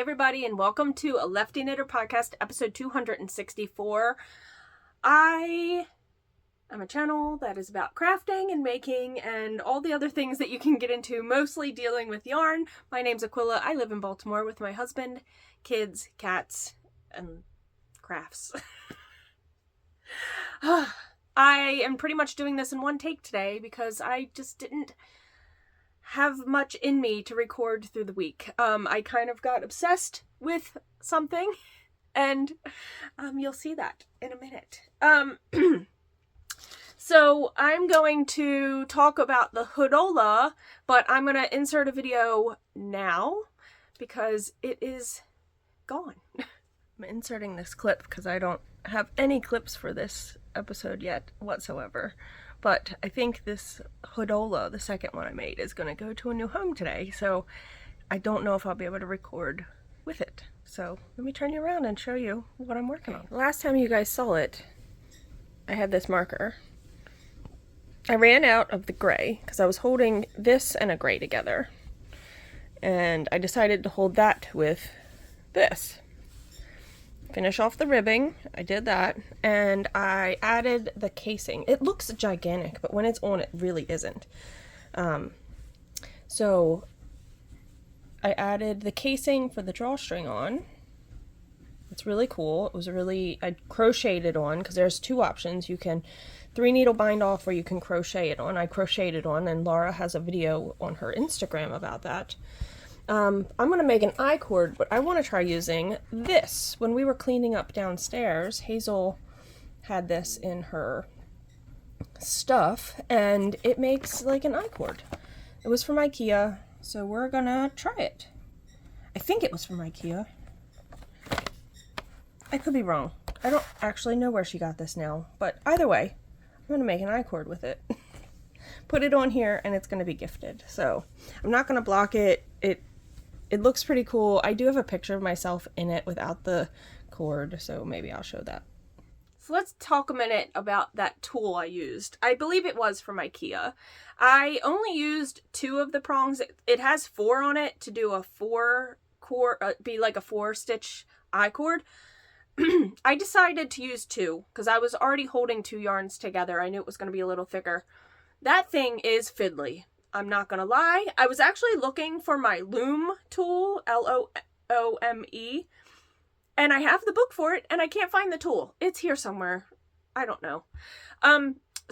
everybody, and welcome to a Lefty Knitter podcast, episode 264. I am a channel that is about crafting and making and all the other things that you can get into, mostly dealing with yarn. My name's Aquila. I live in Baltimore with my husband, kids, cats, and crafts. I am pretty much doing this in one take today because I just didn't have much in me to record through the week. I kind of got obsessed with something, and you'll see that in a minute. So I'm going to talk about the Hoodola, but I'm going to insert a video now because it is gone. I'm inserting this clip because I don't have any clips for this episode yet whatsoever. But I think this Hoodola, the second one I made, is going to go to a new home today. So I don't know if I'll be able to record with it. So let me turn you around and show you what I'm working on. Last time you guys saw it, I had this marker. I ran out of the gray because I was holding this and a gray together. And I decided to hold that with this. Finish off the ribbing. I did that, and I added the casing. It looks gigantic, but when it's on, it really isn't. So I added the casing for the drawstring on. It's really cool. It was I crocheted on, because there's two options. You can 3-needle bind off, or you can crochet it on. I crocheted on, and Laura has a video on her Instagram about that. I'm going to make an I-cord, but I want to try using this. When we were cleaning up downstairs, Hazel had this in her stuff, and it makes like an I-cord. It was from IKEA, so we're going to try it. I think it was from IKEA. I could be wrong. I don't actually know where she got this now, but either way, I'm going to make an I-cord with it. Put it on here, and it's going to be gifted. So I'm not going to block it. It looks pretty cool. I do have a picture of myself in it without the cord, so maybe I'll show that. So let's talk a minute about that tool I used. I believe it was from IKEA. I only used 2 of the prongs. It has 4 on it to do a 4-stitch I-cord. I decided to use 2 because I was already holding 2 yarns together. I knew it was going to be a little thicker. That thing is fiddly. I'm not gonna lie. I was actually looking for my loom tool, L-O-O-M-E, and I have the book for it, and I can't find the tool. It's here somewhere. I don't know.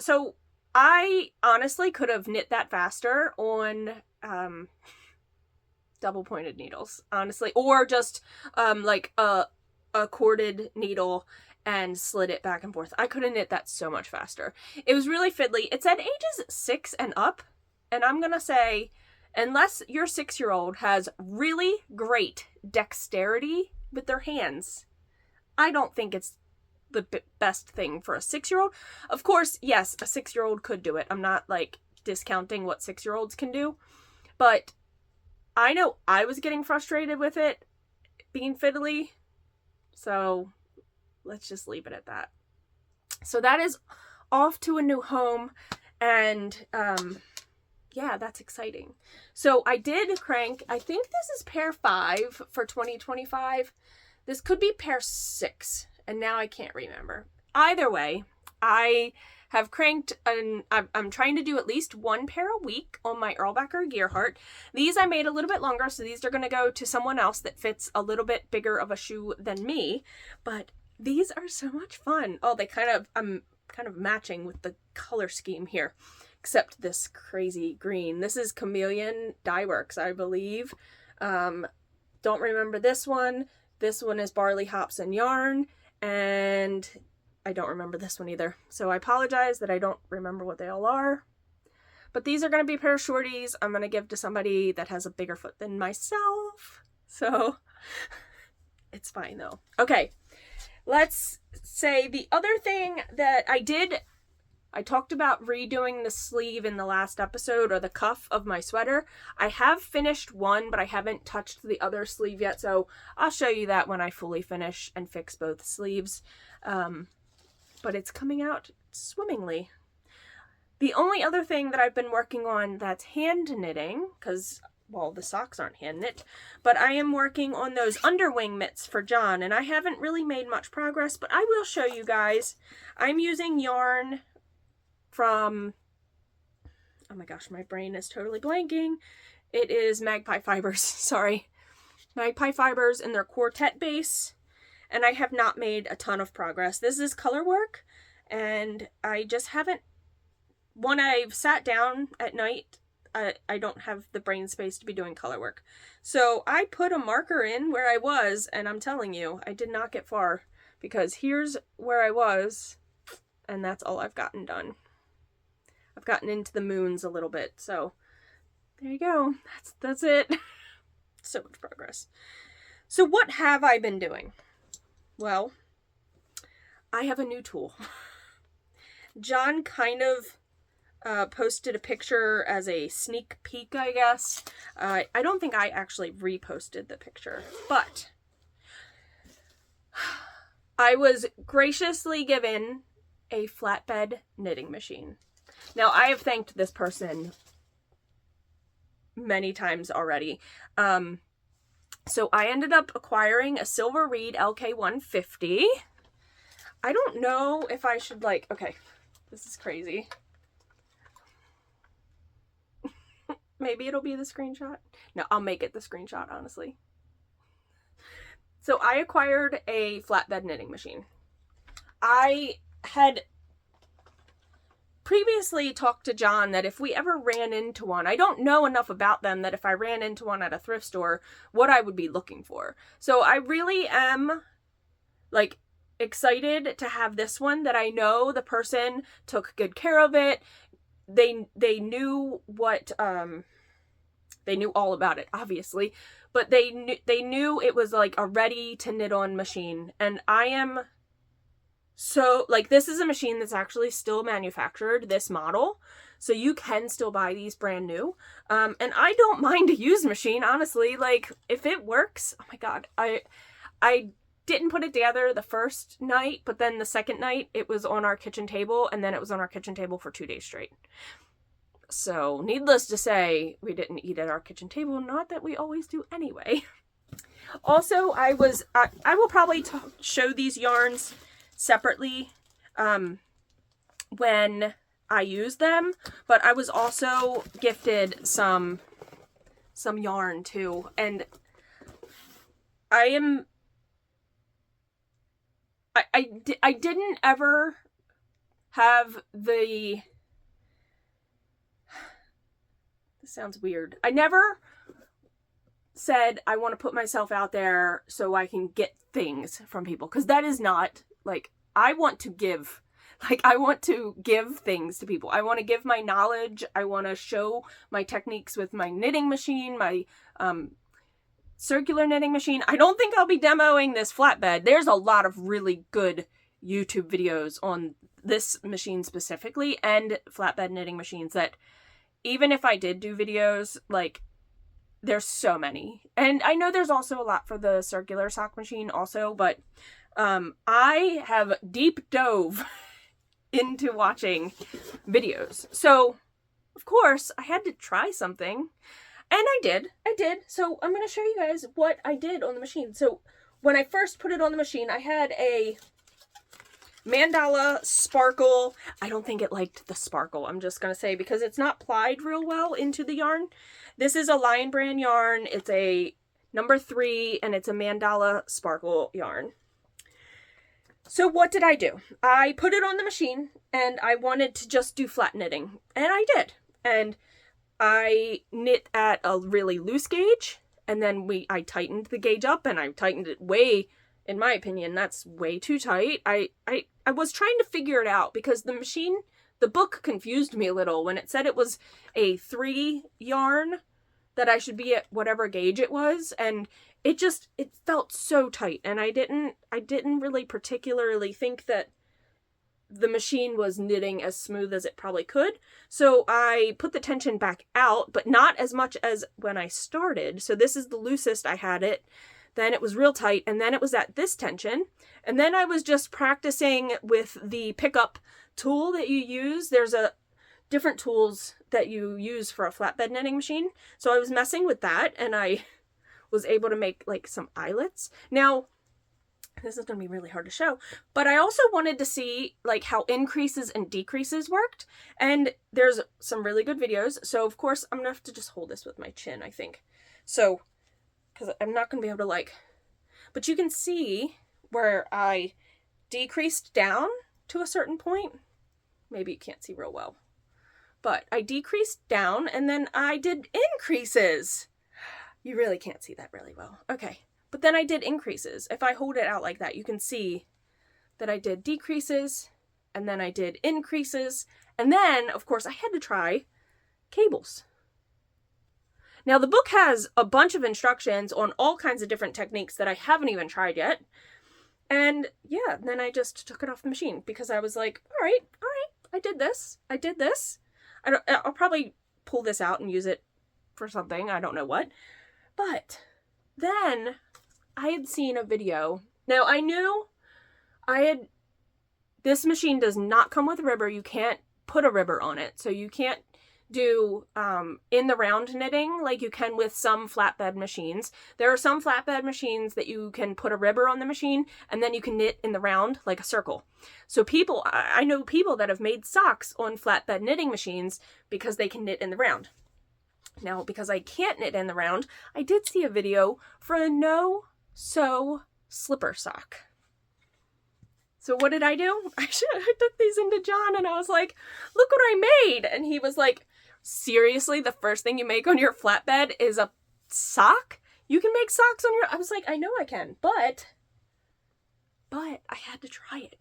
So I honestly could have knit that faster on double-pointed needles, honestly, or just like a corded needle and slid it back and forth. I could have knit that so much faster. It was really fiddly. It said ages 6 and up. And I'm going to say, unless your 6-year-old has really great dexterity with their hands, I don't think it's the best thing for a 6-year-old. Of course, yes, a 6-year-old could do it. I'm not, like, discounting what 6-year-olds can do. But I know I was getting frustrated with it being fiddly. So let's just leave it at that. So that is off to a new home. And, yeah, that's exciting. So I did crank, I think this is pair 5 for 2025. This could be pair 6, and now I can't remember. Either way, I have cranked, and I'm trying to do at least 1 pair a week on my Erlbacher Gearhart. These I made a little bit longer, so these are going to go to someone else that fits a little bit bigger of a shoe than me. But these are so much fun. Oh, I'm kind of matching with the color scheme here. Except this crazy green. This is Chameleon Dye Works, I believe. Don't remember this one. This one is Barley, Hops, and Yarn. And I don't remember this one either. So I apologize that I don't remember what they all are. But these are going to be a pair of shorties I'm going to give to somebody that has a bigger foot than myself. So it's fine though. Okay, let's say the other thing that I talked about redoing the sleeve in the last episode, or the cuff of my sweater. I have finished one, but I haven't touched the other sleeve yet, so I'll show you that when I fully finish and fix both sleeves. But it's coming out swimmingly. The only other thing that I've been working on that's hand knitting, because well, the socks aren't hand knit, but I am working on those Underwing mitts for John, and I haven't really made much progress, but I will show you guys. I'm using yarn from, oh my gosh, my brain is totally blanking. It is Magpie Fibers, sorry. Magpie Fibers in their Quartet base, and I have not made a ton of progress. This is color work, and I just haven't, when I've sat down at night, I don't have the brain space to be doing color work. So I put a marker in where I was, and I'm telling you, I did not get far, because here's where I was, and that's all I've gotten done. I've gotten into the moons a little bit, so there you go. That's it. So much progress. So what have I been doing? Well, I have a new tool. John kind of posted a picture as a sneak peek, I guess. I don't think I actually reposted the picture, but I was graciously given a flatbed knitting machine. Now, I have thanked this person many times already. So I ended up acquiring a Silver Reed LK150. I don't know if I should, like, okay, this is crazy. Maybe it'll be the screenshot. No, I'll make it the screenshot, honestly. So I acquired a flatbed knitting machine. I had previously talked to John that if we ever ran into one, I don't know enough about them that if I ran into one at a thrift store, what I would be looking for. So I really am, like, excited to have this one, that I know the person took good care of it. They knew what, they knew all about it, obviously, but they knew it was like a ready to knit on machine. And I am so, like, this is a machine that's actually still manufactured, this model, so you can still buy these brand new. And I don't mind a used machine, honestly. Like, if it works, oh my god, I didn't put it together the first night, but then the second night it was on our kitchen table, and then it was on our kitchen table for 2 days straight. So, needless to say, we didn't eat at our kitchen table, not that we always do anyway. Also, I will probably show these yarns separately when I use them, but I was also gifted some yarn too, and I didn't ever have the, this sounds weird, I never said I want to put myself out there so I can get things from people, because that is not, like, I want to give. Like, I want to give things to people. I want to give my knowledge. I want to show my techniques with my knitting machine, my circular knitting machine. I don't think I'll be demoing this flatbed. There's a lot of really good YouTube videos on this machine specifically, and flatbed knitting machines, that even if I did do videos, like, there's so many. And I know there's also a lot for the circular sock machine also, but I have deep dove into watching videos. So, of course, I had to try something. And I did. So I'm going to show you guys what I did on the machine. So when I first put it on the machine, I had a mandala sparkle. I don't think it liked the sparkle, I'm just going to say, because it's not plied real well into the yarn. This is a Lion Brand yarn. It's a number 3, and it's a mandala sparkle yarn. So what did I do? I put it on the machine, and I wanted to just do flat knitting, and I did. And I knit at a really loose gauge, and then I tightened the gauge up, and I tightened it way, in my opinion, that's way too tight. I was trying to figure it out, because the machine, the book confused me a little when it said it was a 3 yarn, that I should be at whatever gauge it was, and it felt so tight, and I didn't really particularly think that the machine was knitting as smooth as it probably could. So I put the tension back out, but not as much as when I started. So this is the loosest I had it. Then it was real tight, and then it was at this tension. And then I was just practicing with the pickup tool that you use. There's different tools that you use for a flatbed knitting machine. So I was messing with that, and I was able to make like some eyelets. Now, this is going to be really hard to show, but I also wanted to see like how increases and decreases worked, and there's some really good videos. So of course I'm gonna have to just hold this with my chin, I think, so because I'm not going to be able to like, but you can see where I decreased down to a certain point. Maybe you can't see real well, but I decreased down and then I did increases. You really can't see that really well. Okay. But then I did increases. If I hold it out like that, you can see that I did decreases, and then I did increases, and then, of course, I had to try cables. Now, the book has a bunch of instructions on all kinds of different techniques that I haven't even tried yet, and yeah, then I just took it off the machine, because I was like, all right, I did this. I'll probably pull this out and use it for something, I don't know what, but then I had seen a video. Now, I knew this machine does not come with a ribber. You can't put a ribber on it. So you can't do in the round knitting like you can with some flatbed machines. There are some flatbed machines that you can put a ribber on the machine and then you can knit in the round like a circle. So I know people that have made socks on flatbed knitting machines because they can knit in the round. Now, because I can't knit in the round, I did see a video for a no-sew slipper sock. So what did I do? I took these into John and I was like, look what I made. And he was like, seriously, the first thing you make on your flatbed is a sock? You can make socks on your... I was like, I know I can, but I had to try it.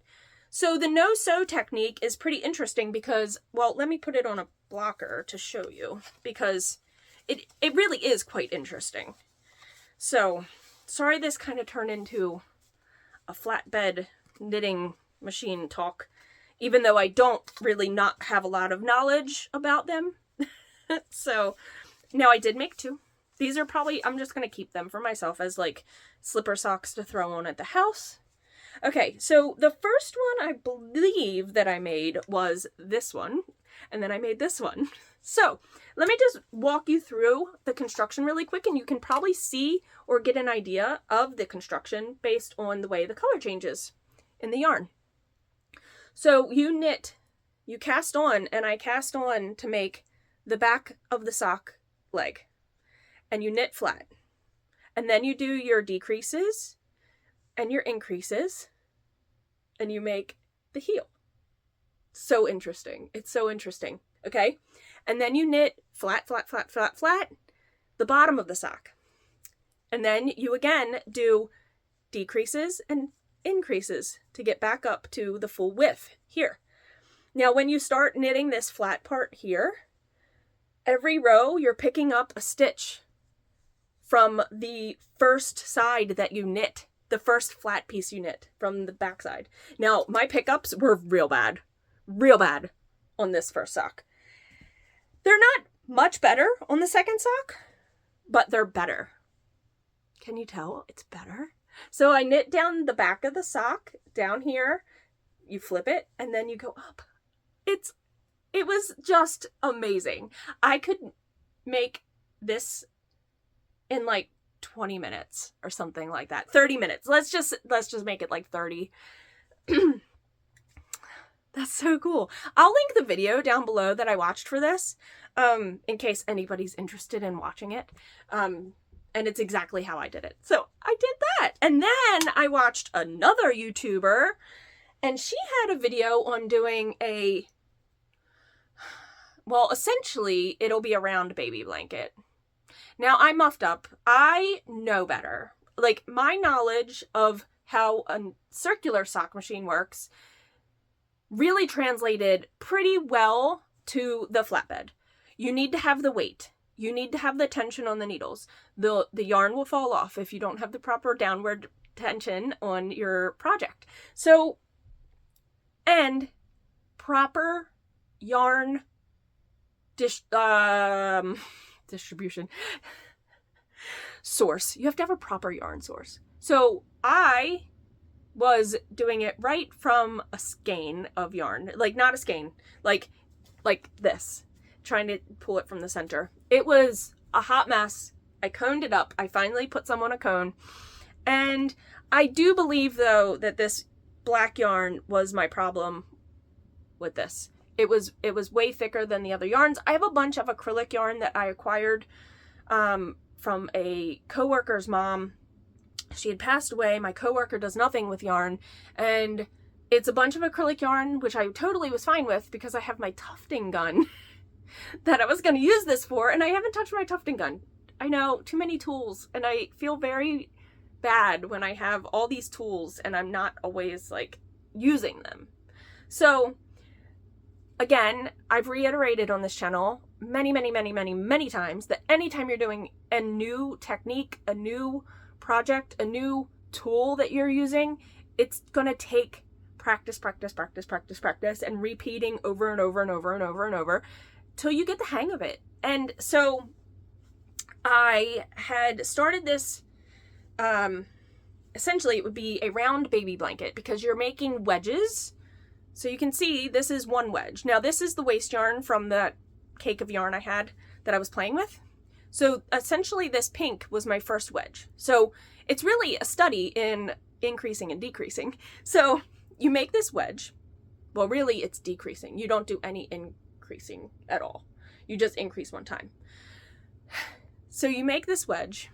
So the no-sew technique is pretty interesting because, well, let me put it on a blocker to show you, because it really is quite interesting. So, sorry this kind of turned into a flatbed knitting machine talk, even though I don't really not have a lot of knowledge about them. So, now I did make two. These are probably, I'm just going to keep them for myself as like slipper socks to throw on at the house. Okay, so the first one I believe that I made was this one, and then I made this one. So let me just walk you through the construction really quick, and you can probably see or get an idea of the construction based on the way the color changes in the yarn. So you cast on, and I cast on to make the back of the sock leg, and you knit flat, and then you do your decreases and your increases, and you make the heel. So interesting. It's so interesting. Okay. And then you knit flat, flat, flat, flat, flat, the bottom of the sock. And then you again do decreases and increases to get back up to the full width here. Now, when you start knitting this flat part here, every row you're picking up a stitch from the first side that you knit, the first flat piece you knit from the back side. Now, my pickups were real bad on this first sock. They're not much better on the second sock, but they're better. Can you tell it's better? So I knit down the back of the sock, down here, you flip it, and then you go up. It was just amazing. I could make this in like 20 minutes or something like that. 30 minutes. Let's just make it like 30. That's so cool. I'll link the video down below that I watched for this, in case anybody's interested in watching it. And it's exactly how I did it. So I did that. And then I watched another YouTuber, and she had a video on doing essentially it'll be a round baby blanket. Now, I muffed up. I know better. Like, my knowledge of how a circular sock machine works really translated pretty well to the flatbed. You need to have the weight. You need to have the tension on the needles. The yarn will fall off if you don't have the proper downward tension on your project. So, and proper yarn distribution source. You have to have a proper yarn source. So I was doing it right from a skein of yarn, like not a skein, like this, trying to pull it from the center. It was a hot mess. I coned it up. I finally put some on a cone. And I do believe, though, that this black yarn was my problem with this. It was way thicker than the other yarns. I have a bunch of acrylic yarn that I acquired from a coworker's mom. She had passed away. My coworker does nothing with yarn, and it's a bunch of acrylic yarn, which I totally was fine with because I have my tufting gun that I was going to use this for, and I haven't touched my tufting gun. I know, too many tools, and I feel very bad when I have all these tools and I'm not always like using them. So again, I've reiterated on this channel many times that anytime you're doing a new technique, a new project, a new tool that you're using, it's gonna take practice and repeating over and over till you get the hang of it. And so I had started this, essentially it would be a round baby blanket because you're making wedges. So you can see this is one wedge. Now this is the waste yarn from that cake of yarn I had that I was playing with. So essentially this pink was my first wedge. So it's really a study in increasing and decreasing. So you make this wedge. Well, really it's decreasing. You don't do any increasing at all. You just increase one time. So you make this wedge,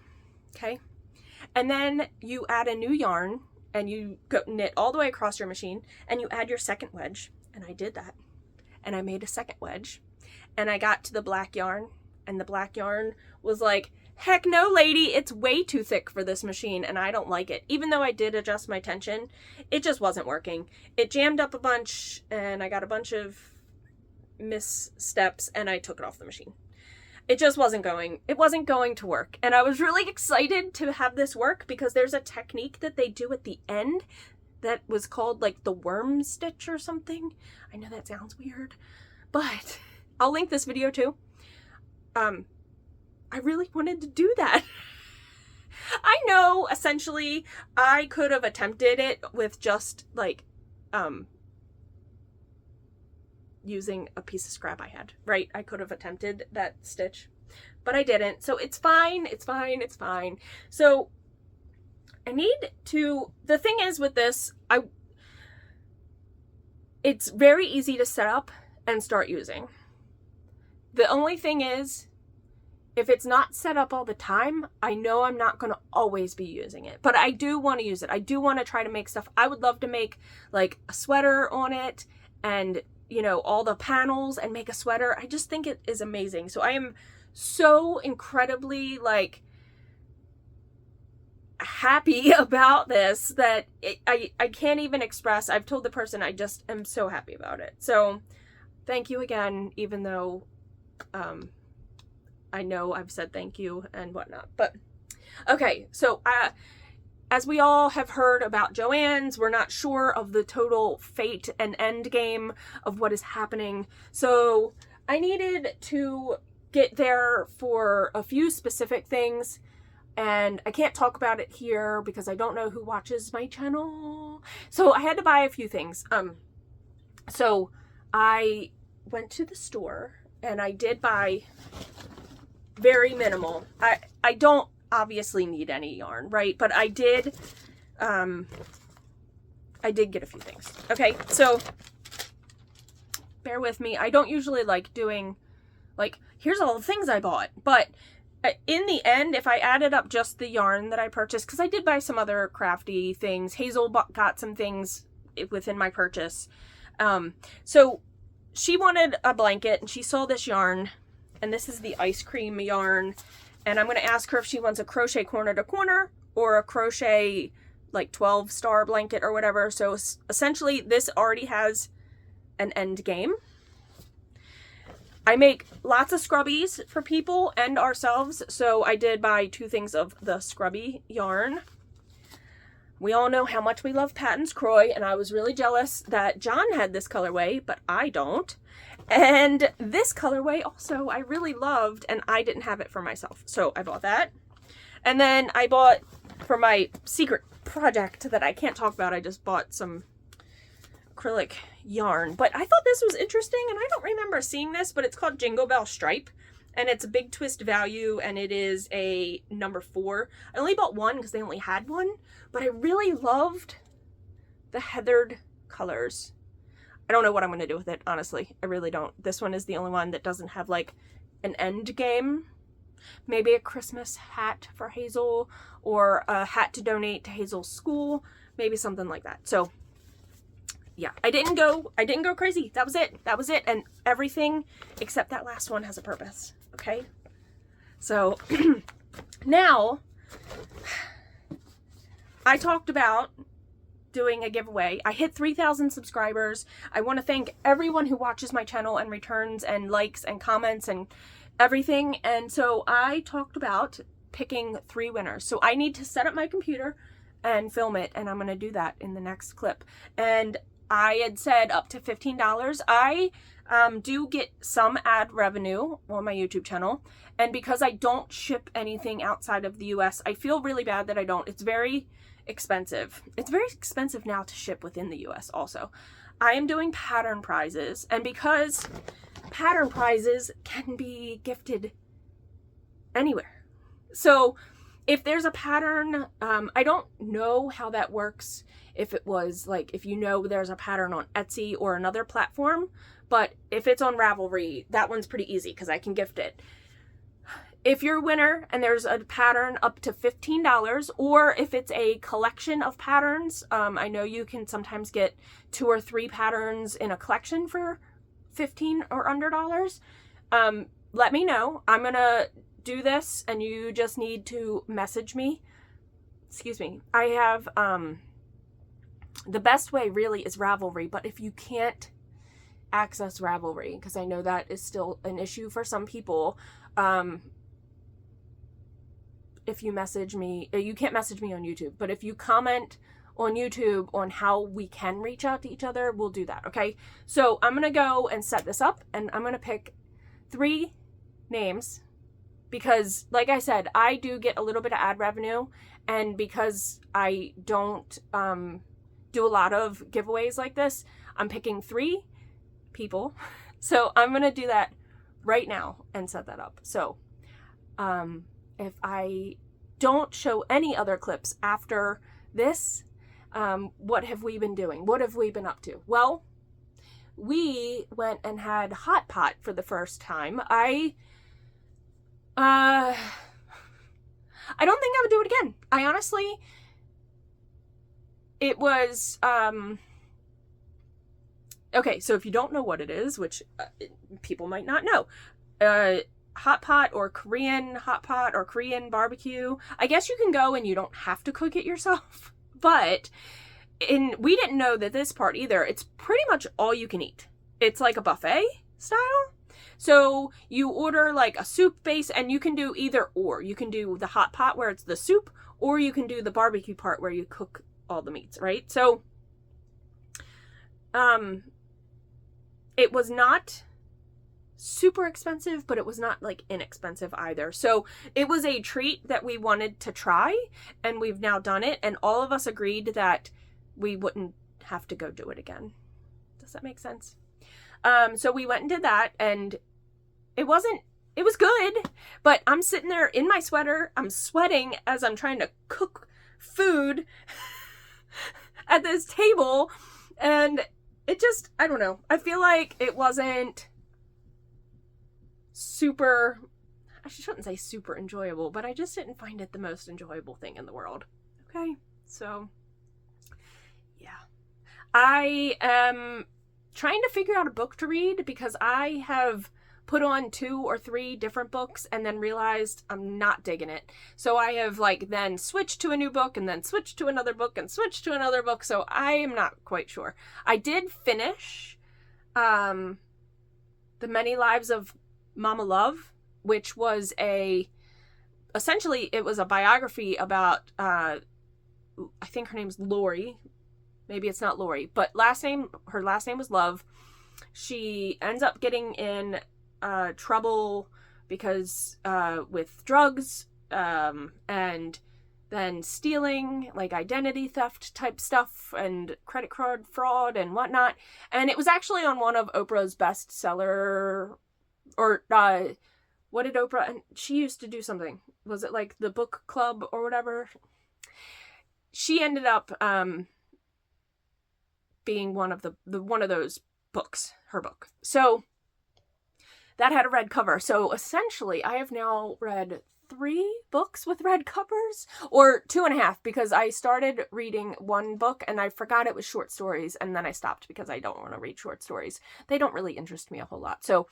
okay? And then you add a new yarn and you go knit all the way across your machine and you add your second wedge. And I did that. And I made a second wedge. And I got to the black yarn, and the black yarn was like, heck no, lady, it's way too thick for this machine and I don't like it. Even though I did adjust my tension, it just wasn't working. It jammed up a bunch and I got a bunch of missteps and I took it off the machine. It just wasn't going to work. And I was really excited to have this work because there's a technique that they do at the end that was called like the worm stitch or something. I know that sounds weird, but I'll link this video too. I really wanted to do that. I know essentially I could have attempted it with just like, using a piece of scrap I had, right? I could have attempted that stitch, but I didn't. So it's fine. So I need to, the thing is with this, it's very easy to set up and start using. The only thing is, if it's not set up all the time, I know I'm not going to always be using it, but I do want to use it. I do want to try to make stuff. I would love to make like a sweater on it and, you know, all the panels and make a sweater. I just think it is amazing. So I am so incredibly like happy about this that I can't even express. I've told the person I just am so happy about it. So thank you again, even though I know I've said thank you and whatnot. But okay, so as we all have heard about Joann's, we're not sure of the total fate and end game of what is happening. So I needed to get there for a few specific things, and I can't talk about it here because I don't know who watches my channel. So I had to buy a few things. So I went to the store and I did buy very minimal. I don't obviously need any yarn, right? But I did get a few things. Okay, so bear with me. I don't usually like doing like, here's all the things I bought, but in the end, if I added up just the yarn that I purchased, because I did buy some other crafty things. Hazel got some things within my purchase. So she wanted a blanket and she saw this yarn, and this is the ice cream yarn. And I'm going to ask her if she wants a crochet corner to corner or a crochet like 12-star blanket or whatever. So essentially this already has an end game. I make lots of scrubbies for people and ourselves. So I did buy 2 things of the scrubby yarn. We all know how much we love Patton's Croy, and I was really jealous that John had this colorway, but I don't. And this colorway also I really loved, and I didn't have it for myself. So I bought that. And then I bought, for my secret project that I can't talk about, I just bought some acrylic yarn, but I thought this was interesting, and I don't remember seeing this, but it's called Jingle Bell Stripe, and it's a big twist value, and it is a number 4. I only bought one because they only had one, but I really loved the heathered colors. I don't know what I'm going to do with it, honestly. I really don't. This one is the only one that doesn't have like an end game. Maybe a Christmas hat for Hazel, or a hat to donate to Hazel's school, maybe something like that. So yeah, I didn't go crazy. That was it. And everything except that last one has a purpose. Okay. So now I talked about doing a giveaway. I hit 3,000 subscribers. I want to thank everyone who watches my channel and returns and likes and comments and everything. And so I talked about picking 3 winners. So I need to set up my computer and film it, and I'm going to do that in the next clip. And I had said up to $15. I do get some ad revenue on my YouTube channel, and because I don't ship anything outside of the US, I feel really bad that I don't. It's very expensive. It's very expensive now to ship within the US also. I am doing pattern prizes, and because pattern prizes can be gifted anywhere. So if there's a pattern, I don't know how that works. If it was like, if you know there's a pattern on Etsy or another platform, but if it's on Ravelry, that one's pretty easy because I can gift it. If you're a winner and there's a pattern up to $15, or if it's a collection of patterns, I know you can sometimes get 2 or 3 patterns in a collection for $15 or under dollars. Let me know. I'm gonna do this, and you just need to message me. Excuse me. I have the best way really is Ravelry, but if you can't access Ravelry, because I know that is still an issue for some people, if you message me, you can't message me on YouTube, but if you comment on YouTube on how we can reach out to each other, we'll do that, okay? So I'm gonna go and set this up, and I'm gonna pick 3 names, because like I said, I do get a little bit of ad revenue, and because I don't do a lot of giveaways like this, I'm picking 3 people. So I'm gonna do that right now and set that up. So if I don't show any other clips after this, what have we been doing? What have we been up to? Well, we went and had hot pot for the first time. I don't think I would do it again. I honestly, it was, okay, so if you don't know what it is, which people might not know, hot pot or Korean hot pot or Korean barbecue, I guess you can go and you don't have to cook it yourself, but we didn't know that this part either. It's pretty much all you can eat. It's like a buffet style. So you order like a soup base, and you can do either or. You can do the hot pot where it's the soup, or you can do the barbecue part where you cook all the meats, right? So it was not super expensive, but it was not like inexpensive either. So it was a treat that we wanted to try, and we've now done it, and all of us agreed that we wouldn't have to go do it again. Does that make sense? So we went and did that, and it was good, but I'm sitting there in my sweater, I'm sweating as I'm trying to cook food at this table, and it just, I don't know. I feel like it wasn't super, I shouldn't say super enjoyable, but I just didn't find it the most enjoyable thing in the world. Okay, so yeah. I am trying to figure out a book to read, because I have put on 2 or 3 different books and then realized I'm not digging it. So I have like then switched to a new book, and then switched to another book, and switched to another book. So I am not quite sure. I did finish The Many Lives of Mama Love, which was essentially it was a biography about, I think her name's Lori. Maybe it's not Lori, but her last name was Love. She ends up getting in trouble because with drugs, and than stealing, like identity theft type stuff and credit card fraud and whatnot. And it was actually on one of Oprah's bestseller, or what did Oprah, and she used to do something. Was it like the book club or whatever? She ended up being one of those books, her book. So that had a red cover. So essentially I have now read 3 books with red covers, or 2.5, because I started reading one book and I forgot it was short stories, and then I stopped because I don't want to read short stories. They don't really interest me a whole lot. So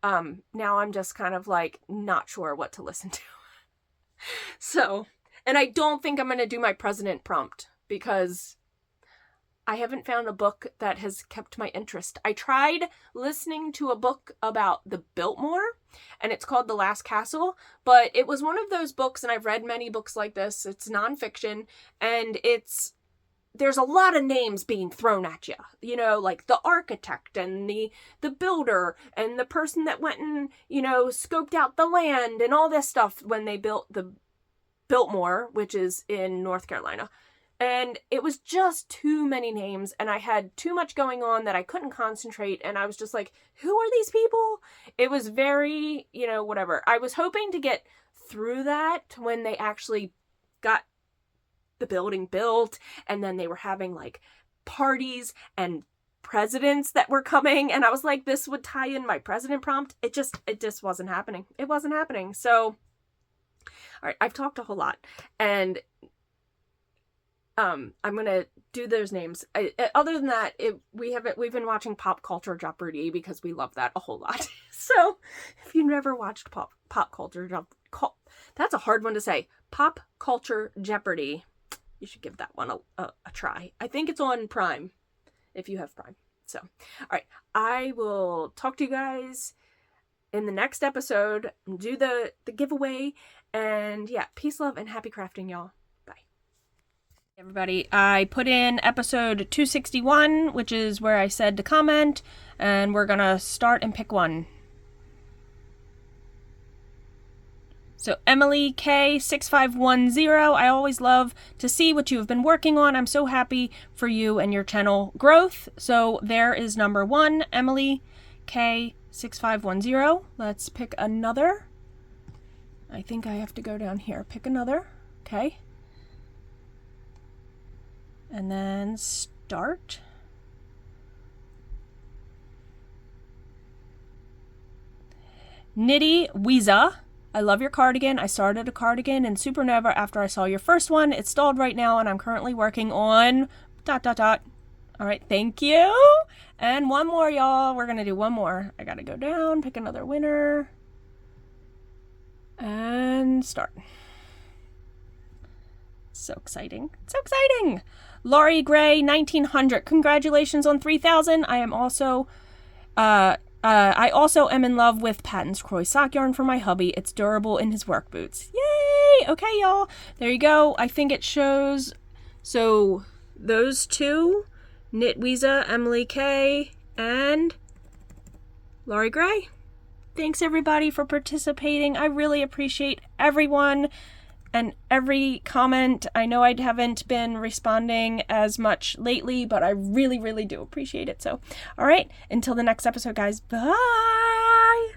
now I'm just kind of like not sure what to listen to. So, and I don't think I'm going to do my president prompt because I haven't found a book that has kept my interest. I tried listening to a book about the Biltmore, and it's called The Last Castle, but it was one of those books, and I've read many books like this. It's nonfiction, and there's a lot of names being thrown at you. You know, like the architect and the builder and the person that went and, you know, scoped out the land and all this stuff when they built the Biltmore, which is in North Carolina. And it was just too many names, and I had too much going on that I couldn't concentrate, and I was just like, who are these people? It was very, you know, whatever. I was hoping to get through that when they actually got the building built, and then they were having like parties and presidents that were coming, and I was like, this would tie in my president prompt. It just wasn't happening. It wasn't happening. So, all right, I've talked a whole lot, and I'm gonna do those names. Other than that, we've been watching Pop Culture Jeopardy because we love that a whole lot. So, if you've never watched Pop Culture that's a hard one to say. Pop Culture Jeopardy. You should give that one a try. I think it's on Prime, if you have Prime. So, all right, I will talk to you guys in the next episode. Do the giveaway, and yeah, peace, love, and happy crafting, y'all. Everybody, I put in episode 261, which is where I said to comment, and we're gonna start and pick one. So Emily K6510, I always love to see what you have been working on. I'm so happy for you and your channel growth. So there is number 1, Emily K6510. Let's pick another. I think I have to go down here. Pick another. Okay. And then start. Nitty Weeza, I love your cardigan. I started a cardigan in Supernova after I saw your first one. It's stalled right now, and I'm currently working on ... All right, thank you. And one more, y'all. We're gonna do one more. I gotta go down, pick another winner, and start. So exciting. So exciting. Laurie Gray, 1900. Congratulations on 3,000. I also am in love with Patton's Croy sock yarn for my hubby. It's durable in his work boots. Yay! Okay, y'all. There you go. I think it shows. So those 2, Knitweeza, Emily K, and Laurie Gray. Thanks everybody for participating. I really appreciate everyone and every comment. I know I haven't been responding as much lately, but I really, really do appreciate it. So, all right, until the next episode, guys. Bye!